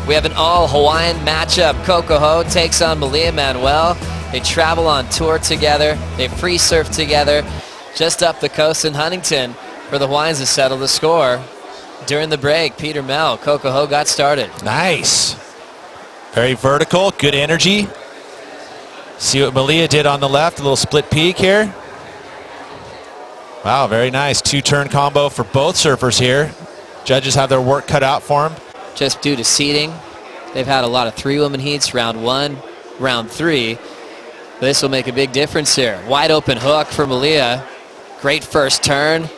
We have an all-Hawaiian matchup. Coco takes on Manuel. They travel on tour together. They free surf together just up the coast in Huntington for the Hawaiians to settle the score. During the break, Peter Mel, Coco got started. Nice. Very vertical, good energy. See what Malia did on the left, a little split peak here. Wow, very nice. Two-turn combo for both surfers here. Judges have their work cut out for them. Just due to seeding, they've had a lot of three-woman heats, round 1, round 3. This will make a big difference here. Wide open hook for Malia. Great first turn.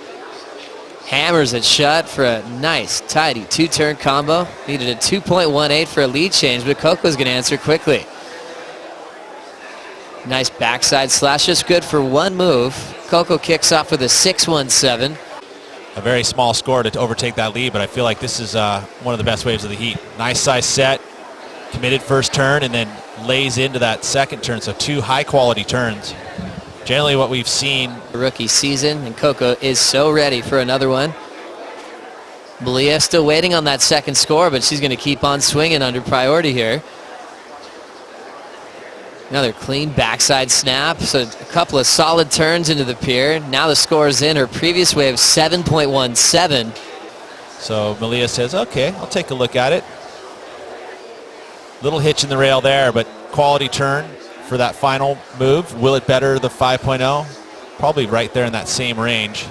Hammers it shut for a nice, tidy two-turn combo. Needed a 2.18 for a lead change, but Coco's going to answer quickly. Nice backside slash, just good for one move. Coco kicks off with a 6.17. A very small score to overtake that lead, but I feel like this is one of the best waves of the heat. Nice size set, committed first turn, and then lays into that second turn, so two high-quality turns. Generally what we've seen. Rookie season, and Coco is so ready for another one. Malia still waiting on that second score, but she's going to keep on swinging under priority here. Another clean backside snap, so a couple of solid turns into the pier. Now the score is in her previous wave, 7.17. So Malia says, okay, I'll take a look at it. Little hitch in the rail there, but quality turn for that final move. Will it better the 5.0? Probably right there in that same range.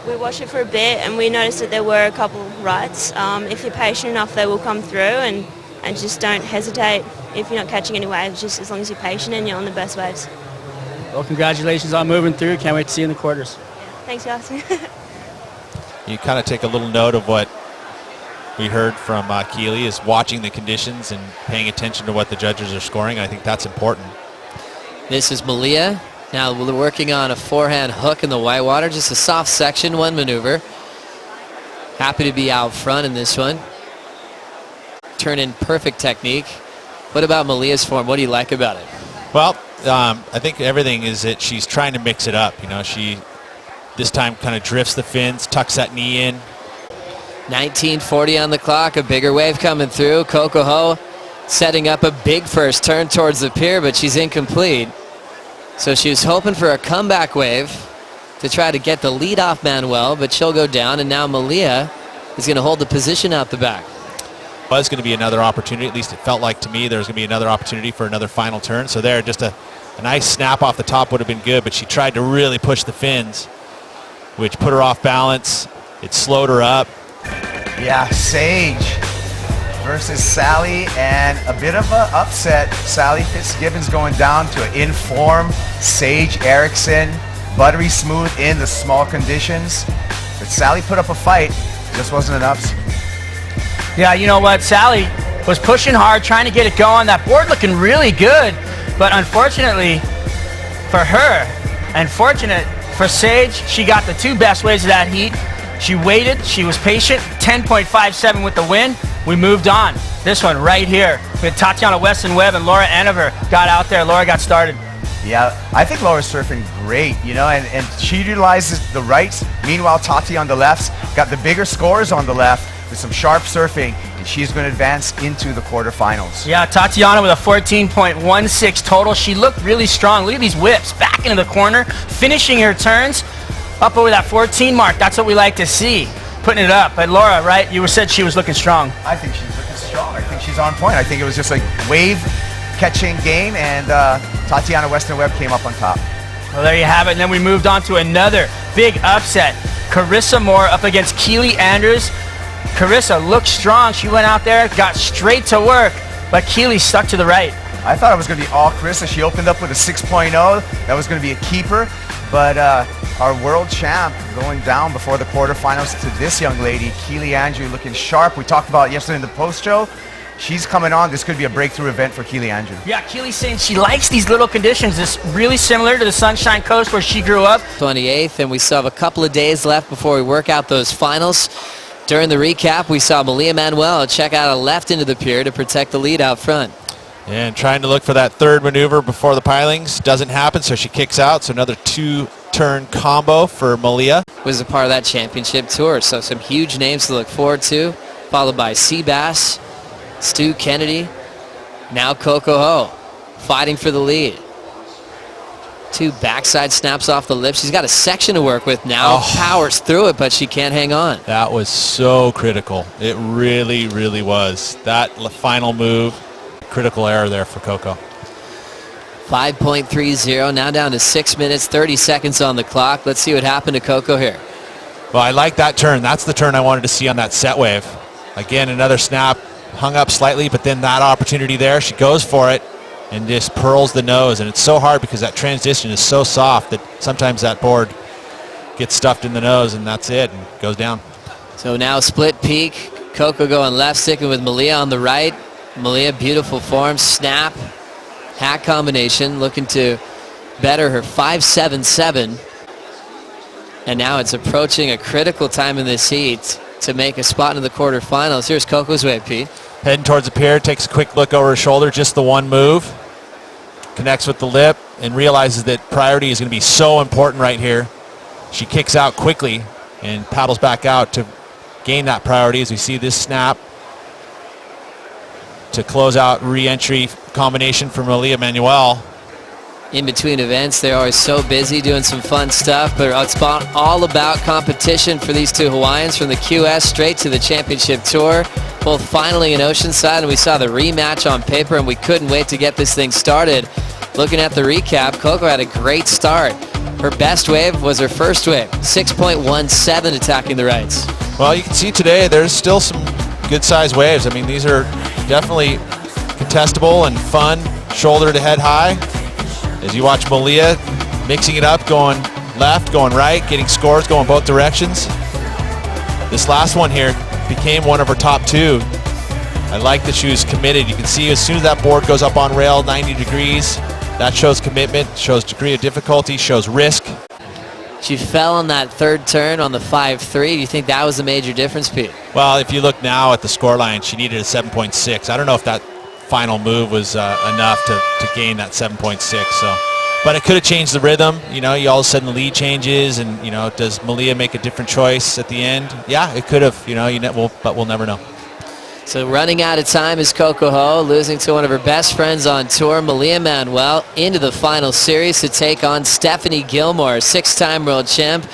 We watched it for a bit and we noticed that there were a couple rights. If you're patient enough, they will come through, and just don't hesitate if you're not catching any waves, just as long as you're patient and you're on the best waves. Well, congratulations on moving through. Can't wait to see you in the quarters. Yeah, thanks, guys. You kind of take a little note of what we heard from Keely, is watching the conditions and paying attention to what the judges are scoring. I think that's important. This is Malia. Now we're working on a forehand hook in the whitewater, just a soft section, one maneuver. Happy to be out front in this one. Turn in perfect technique. What about Malia's form? What do you like about it? Well, I think everything is that she's trying to mix it up. You know, she this time kind of drifts the fins, tucks that knee in. 19:40 on the clock, a bigger wave coming through. Coco setting up a big first turn towards the pier, but she's incomplete. So she was hoping for a comeback wave to try to get the lead off Manuel, but she'll go down, and now Malia is going to hold the position out the back. Was going to be another opportunity, at least it felt like to me there was going to be another opportunity for another final turn. So there, just a nice snap off the top would have been good, but she tried to really push the fins, which put her off balance. It slowed her up. Yeah, Sage versus Sally, and a bit of an upset. Sally Fitzgibbons going down to an in-form Sage Erickson, buttery smooth in the small conditions. But Sally put up a fight, just wasn't enough. Yeah, you know what? Sally was pushing hard, trying to get it going. That board looking really good, but unfortunately for her, and fortunate for Sage, she got the two best waves of that heat. She waited, she was patient, 10.57 with the win. We moved on. This one right here with Tatiana Weston-Webb and Laura Enever got out there. Laura got started. Yeah, I think Laura's surfing great, you know, and she utilizes the rights. Meanwhile, Tati on the left got the bigger scores on the left with some sharp surfing, and she's going to advance into the quarterfinals. Yeah, Tatiana with a 14.16 total. She looked really strong. Look at these whips back into the corner, finishing her turns up over that 14 mark. That's what we like to see, putting it up. But Laura, right, you said she was looking strong. I think she's looking strong. I think she's on point. I think it was just like wave catching game, and Tatiana Weston-Webb came up on top. Well, there you have it. And then we moved on to another big upset. Carissa Moore up against Keely Andrews. Carissa looked strong. She went out there, got straight to work, but Keely stuck to the right. I thought it was going to be all Carissa. She opened up with a 6.0. That was going to be a keeper, but our world champ going down before the quarterfinals to this young lady, Keely Andrew, looking sharp. We talked about it yesterday in the post-show. She's coming on. This could be a breakthrough event for Keely Andrew. Yeah, Keely's saying she likes these little conditions. It's really similar to the Sunshine Coast where she grew up. 28th, and we still have a couple of days left before we work out those finals. During the recap, we saw Manuel check out a left into the pier to protect the lead out front. And trying to look for that third maneuver before the pilings. Doesn't happen, so she kicks out. So another two-turn combo for Malia. Was a part of that championship tour, so some huge names to look forward to, followed by Seabass, Stu Kennedy, now Coco Ho, fighting for the lead. 2 backside snaps off the lip. She's got a section to work with now. Powers through it, but she can't hang on. That was so critical. It really, really was. That final move, critical error there for Coco. 5.30, now down to 6 minutes, 30 seconds on the clock. Let's see what happened to Coco here. Well, I like that turn. That's the turn I wanted to see on that set wave. Again, another snap, hung up slightly, but then that opportunity there, she goes for it and just pearls the nose. And it's so hard because that transition is so soft that sometimes that board gets stuffed in the nose, and that's it, and goes down. So now split peak. Coco going left, sticking with Malia on the right. Malia, beautiful form, snap, hack combination, looking to better her 5.77. And now it's approaching a critical time in this heat to make a spot in the quarterfinals. Here's Coco's wave, Pete. Heading towards the pier, takes a quick look over her shoulder, just the one move. Connects with the lip and realizes that priority is going to be so important right here. She kicks out quickly and paddles back out to gain that priority as we see this snap to close out re-entry combination for Malia Manuel. In between events, they're always so busy doing some fun stuff, but it's all about competition for these 2 Hawaiians from the QS straight to the championship tour, both finally in Oceanside, and we saw the rematch on paper, and we couldn't wait to get this thing started. Looking at the recap, Coco had a great start. Her best wave was her first wave, 6.17 attacking the rights. Well, you can see today there's still some good-sized waves. I mean, these are definitely contestable and fun, shoulder to head high. As you watch Malia mixing it up, going left, going right, getting scores going both directions. This last one here became one of her top 2. I like that she was committed. You can see as soon as that board goes up on rail 90 degrees, that shows commitment, shows degree of difficulty, shows risk. She fell on that third turn on the 5.3. Do you think that was a major difference, Pete? Well, if you look now at the scoreline, she needed a 7.6. I don't know if that final move was enough to gain that 7.6. So, but it could have changed the rhythm. You know, you all of a sudden the lead changes, and you know, does Malia make a different choice at the end? Yeah, it could have. You know, but we'll never know. So running out of time is Coco Ho, losing to one of her best friends on tour, Malia Manuel, into the final series to take on Stephanie Gilmore, 6-time world champ.